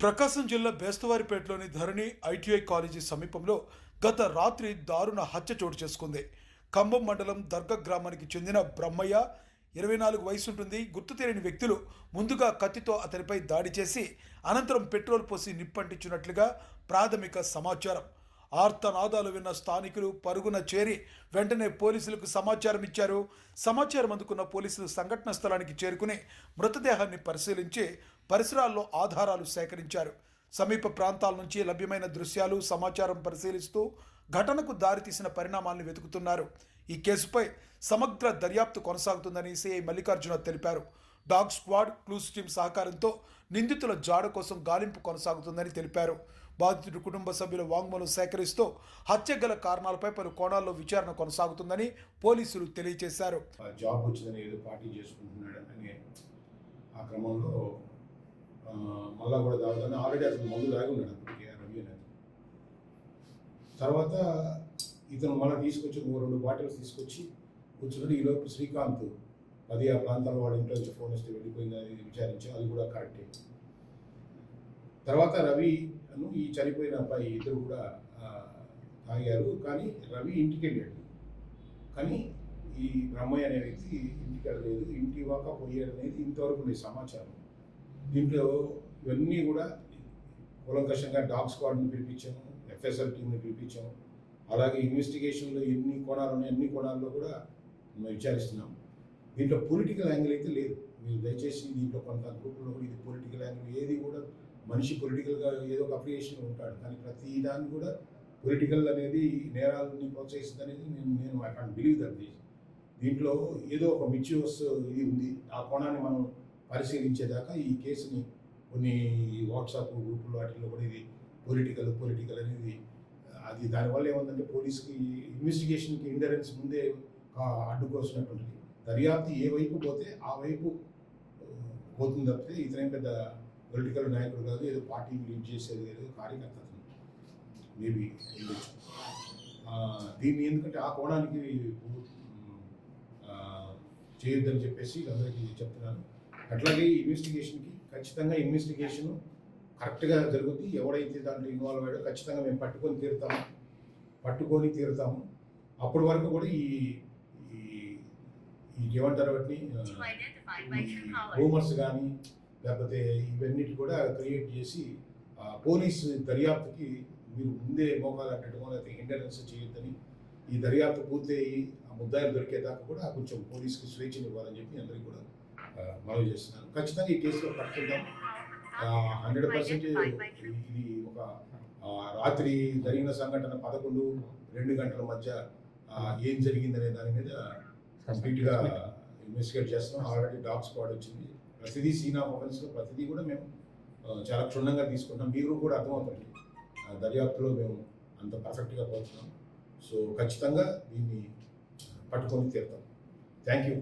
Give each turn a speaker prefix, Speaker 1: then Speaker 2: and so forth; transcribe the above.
Speaker 1: ప్రకాశం జిల్లా బేస్తవారిపేటలోని ధరణి ITI college సమీపంలో గత రాత్రి దారుణ హత్య చోటు చేసుకుంది. కంబం మండలం దర్గా గ్రామానికి చెందిన బ్రహ్మయ్య 24 వయసు ఉంటుంది. గుర్తు తెలియని వ్యక్తులు ముందుగా కత్తితో అతనిపై దాడి చేసి అనంతరం పెట్రోల్ పోసి నిప్పంటించినట్లుగా ప్రాథమిక సమాచారం. ఆర్తనాదాలు విన్న స్థానికులు పరుగున చేరి వెంటనే పోలీసులకు సమాచారం ఇచ్చారు. సమాచారం అందుకున్న పోలీసులు సంఘటన స్థలానికి చేరుకుని మృతదేహాన్ని పరిశీలించి పరిసరాల్లో ఆధారాలు సేకరించారు. సమీప ప్రాంతాల నుంచి లభ్యమైన దృశ్యాలు సమాచారం పరిశీలిస్తూ ఘటనకు దారితీసిన పరిణామాలను వెతుకుతున్నారు. ఈ కేసుపై సమగ్ర దర్యాప్తు కొనసాగుతుందని సిఐ మల్లికార్జున తెలిపారు. డాగ్ స్క్వాడ్, క్లూస్ టీం సహకారంతో నిందితుల జాడ కోసం గాలింపు కొనసాగుతుందని తెలిపారు. బాధితుడి కుటుంబ సభ్యుల వాంగ్మూలం సేకరిస్తూ హత్య గల కారణాలపై పలు కోణాల్లో విచారణ కొనసాగుతుందని పోలీసులు తెలియజేశారు.
Speaker 2: జాబ్ వచ్చిందని ఏదో పార్టీ చేసుకుంటున్నాడని ఆ క్రమంలో మళ్ళా కూడా తాగుతాను. ఆల్రెడీ అతను మందు తాగి ఉన్నాడు అప్పటికే రవి అనేది. తర్వాత ఇతను మళ్ళీ తీసుకొచ్చి 2 బాటిల్స్ తీసుకొచ్చి కూర్చున్నాడు. ఈలోపు శ్రీకాంత్ అది ఆ ప్రాంతాల్లో వాడి ఇంట్లో నుంచి ఫోన్ ఇస్తే వెళ్ళిపోయిందని విచారించాం. అది కూడా కరెక్టే. తర్వాత రవి ఈ చనిపోయిన అబ్బాయి ఇద్దరు కూడా తాగారు. కానీ రవి ఇంటికి వెళ్ళాడు. కానీ ఈ బ్రహ్మయ్య అనే వ్యక్తి ఇంటికి వెళ్ళలేదు. ఇంటి వాక పోయాడు అనేది ఇంతవరకు మీ సమాచారం. దీంట్లో ఇవన్నీ కూడా కూలంకషంగా డాగ్ స్క్వాడ్ని పిలిపించాము, ఎఫ్ఎస్ఎల్ టీంని పిలిపించాము. అలాగే ఇన్వెస్టిగేషన్లో ఎన్ని కోణాలు ఉన్నాయి అన్ని కోణాల్లో కూడా మేము విచారిస్తున్నాం. దీంట్లో పొలిటికల్ యాంగిల్ అయితే లేదు. మీరు దయచేసి దీంట్లో కొంత గ్రూపుల్లో కూడా ఇది పొలిటికల్ యాంగిల్ ఏది కూడా మనిషి పొలిటికల్గా ఏదో ఒక అప్లికేషన్ ఉంటాడు. కానీ ప్రతి దాన్ని కూడా పొలిటికల్ అనేది నేరాలని ప్రోత్సహిస్తుంది అనేది నేను ఐ కాంట్ బిలీవ్ దట్. దీంట్లో ఏదో ఒక మిచ్యూస్ ఇది ఉంది. ఆ కోణాన్ని మనం పరిశీలించేదాకా ఈ కేసుని కొన్ని వాట్సాప్ గ్రూపుల్లో వాటిల్లో కూడా ఇది పొలిటికల్ అనేది అది దానివల్ల ఏముందంటే పోలీస్కి ఇన్వెస్టిగేషన్కి ఇండరెన్స్ ముందే అడ్డుకోసినటువంటిది. దర్యాప్తు ఏ వైపు పోతే ఆ వైపు పోతుంది తప్పితే ఇతనేం పెద్ద పొలిటికల్ నాయకుడు కాదు, ఏదో పార్టీని లీడ్ చేసేది లేదు, కార్యకర్త మేబీ ఉండొచ్చు. దీన్ని ఎందుకంటే ఆ కోణానికి చేయొద్దని చెప్పేసి అందరికీ చెప్తున్నాను. అట్లాగే ఇన్వెస్టిగేషన్కి ఖచ్చితంగా ఇన్వెస్టిగేషను కరెక్ట్గా జరుగుతుంది. ఎవడైతే దాంట్లో ఇన్వాల్వ్ అయ్యాడో ఖచ్చితంగా మేము పట్టుకొని తీరుతాము. అప్పటి వరకు కూడా ఈ ఏమంటారు వాటిని రూమర్స్ కానీ లేకపోతే ఇవన్నిటి కూడా క్రియేట్ చేసి పోలీసు దర్యాప్తుకి మీరు ముందే మోకాలు అట్టడమో లేకపోతే ఇంటర్నెన్స్ చేయొద్దని, ఈ దర్యాప్తు పూర్తయి ఆ ముద్దాయిలు దొరికేదాకా కూడా కొంచెం పోలీసుకి స్వేచ్ఛను ఇవ్వాలని చెప్పి అందరికీ కూడా మనవి చేస్తున్నాను. ఖచ్చితంగా ఈ కేసులో పట్టుకుంటాం. 100% ఇది ఒక రాత్రి జరిగిన సంఘటన 11-2 గంటల మధ్య ఏం జరిగిందనే దాని మీద కంప్లీట్గా ఇన్వెస్టిగేట్ చేస్తున్నాం. ఆల్రెడీ డాగ్ స్క్వాడ్ వచ్చింది. ప్రతిదీ సీన్ ఆఫ్ ఆఫెన్స్లో ప్రతిదీ కూడా మేము చాలా క్షుణ్ణంగా తీసుకుంటాం. మీరు కూడా అర్థమవుతుంది దర్యాప్తులో మేము అంత పర్ఫెక్ట్గా పోతున్నాం. సో ఖచ్చితంగా దీన్ని పట్టుకొని తీరుతాం. Thank you.